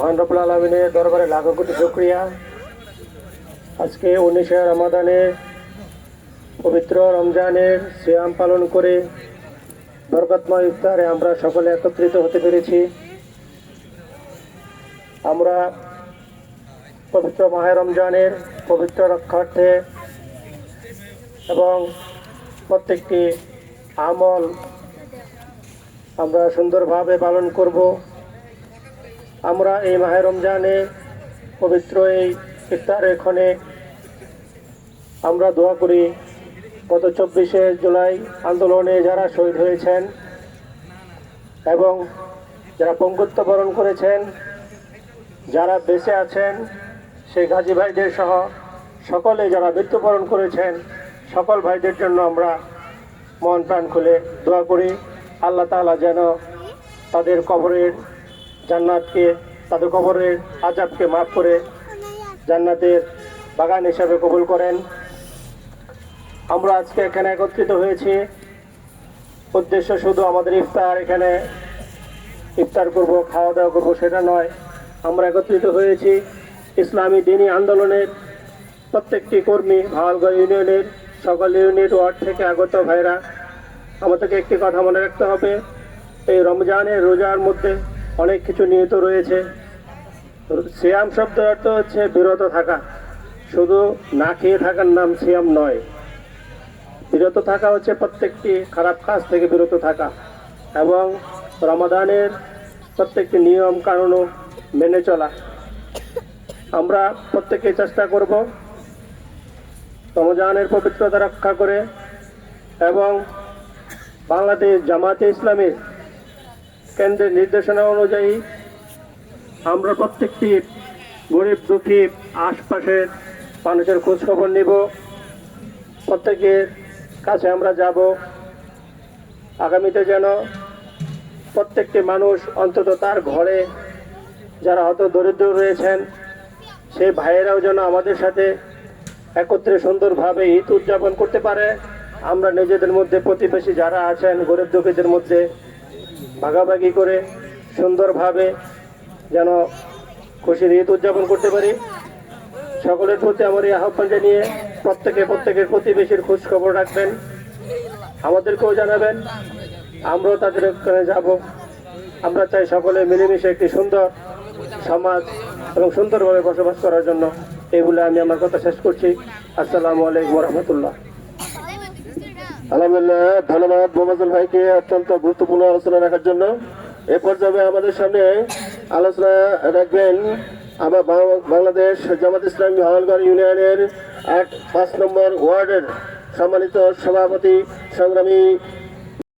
মহান রব্বুল আলামিনের দরবারে লাখো কোটি শুকরিয়া। আজকে 19 রমাদানে পবিত্র রমজানের সিয়াম পালন করে বরকতময় ইফতারে আমরা সকলে একত্রিত হতে পেরেছি। আমরা পবিত্র মাহে রমজানের পবিত্র রক্ষার্থে এবং প্রত্যেকটি আমল আমরা সুন্দরভাবে পালন করব। আমরা এই মাহে রমজানে পবিত্র এই ইফতারের ক্ষণে আমরা দোয়া করি গত 24শে জুলাই আন্দোলনে যারা শহীদ হয়েছেন এবং যারা পঙ্গুত্ব বরণ করেছেন, যারা বেঁচে আছেন, সেই গাজী ভাইদের সহ সকলে যারা মৃত্যুবরণ করেছেন, সকল ভাইদের জন্য আমরা মন প্রাণ খুলে দোয়া করি। আল্লাহ তাআলা যেন তাদের কবরের জান্নাতকে, তাদের কবরের আযাবকে মাফ করে জান্নাতের বাগান হিসাবে কবুল করেন। আমরা আজকে এখানে একত্রিত হয়েছি, উদ্দেশ্য শুধু আমাদের এখানে ইফতার করব, খাওয়া দাওয়া করব সেটা নয়। আমরা একত্রিত হয়েছি ইসলামী দ্বীনি আন্দোলনের প্রত্যেকটি কর্মী, ভাওয়ালগঞ্জ ইউনিয়নের সকল ইউনিট ওয়ার্ড থেকে আগত ভাইরা। আমাদেরকে একটি কথা মনে রাখতে হবে, এই রমজানের রোজার মধ্যে অনেক কিছু নিহিত রয়েছে। সিয়াম শব্দের অর্থ হচ্ছে বিরত থাকা, শুধু না খেয়ে থাকার নাম সিয়াম নয়। বিরত থাকা হচ্ছে প্রত্যেকটি খারাপ কাজ থেকে বিরত থাকা এবং রমাদানের প্রত্যেকটি নিয়ম কানুনও মেনে চলা। আমরা প্রত্যেকে চেষ্টা করব রমজানের পবিত্রতা রক্ষা করে এবং বাংলাদেশ জামাতে ইসলামীর কেন্দ্রের নির্দেশনা অনুযায়ী আমরা প্রত্যেকটি গরিব দুঃখী আশপাশের মানুষের খোঁজখবর নিব, প্রত্যেকের কাছে আমরা যাব। আগামীতে যেন প্রত্যেকটি মানুষ অন্তত তার ঘরে যারা হয়তো দরিদ্র রয়েছেন, সেই ভাইয়েরাও যেন আমাদের সাথে একত্রে সুন্দরভাবে ঈদ উদযাপন করতে পারে। আমরা নিজেদের মধ্যে প্রতিবেশী যারা আছেন গরিব দুঃখীদের মধ্যে ভাগাভাগি করে সুন্দরভাবে যেন খুশির ঈদ উদযাপন করতে পারি। সকলের প্রতি আমার এই আহ্বান জানিয়ে প্রত্যেকের প্রতিবেশীর খোঁজ খবর রাখবেন, আমাদেরকেও জানাবেন, আমরাও তাদের ওখানে যাব। আমরা চাই সকলে মিলেমিশে একটি সুন্দর সমাজ এবং সুন্দরভাবে বসবাস করার জন্য। এই বলে আমি আমার কথা শেষ করছি। আসসালামু আলাইকুম ওয়া রাহমাতুল্লাহ। আলহামদুলিল্লাহ, ধন্যবাদ মোহাম্মদ ভাইকে অত্যন্ত গুরুত্বপূর্ণ আলোচনা রাখার জন্য। এ পর্যায়ে আমাদের সামনে আলোচনা রাখবেন আমার বাংলাদেশ জামাত ইসলামী ভাওয়ালগঞ্জ ইউনিয়নের 5 নম্বর ওয়ার্ডের সম্মানিত সভাপতি সংগ্রামী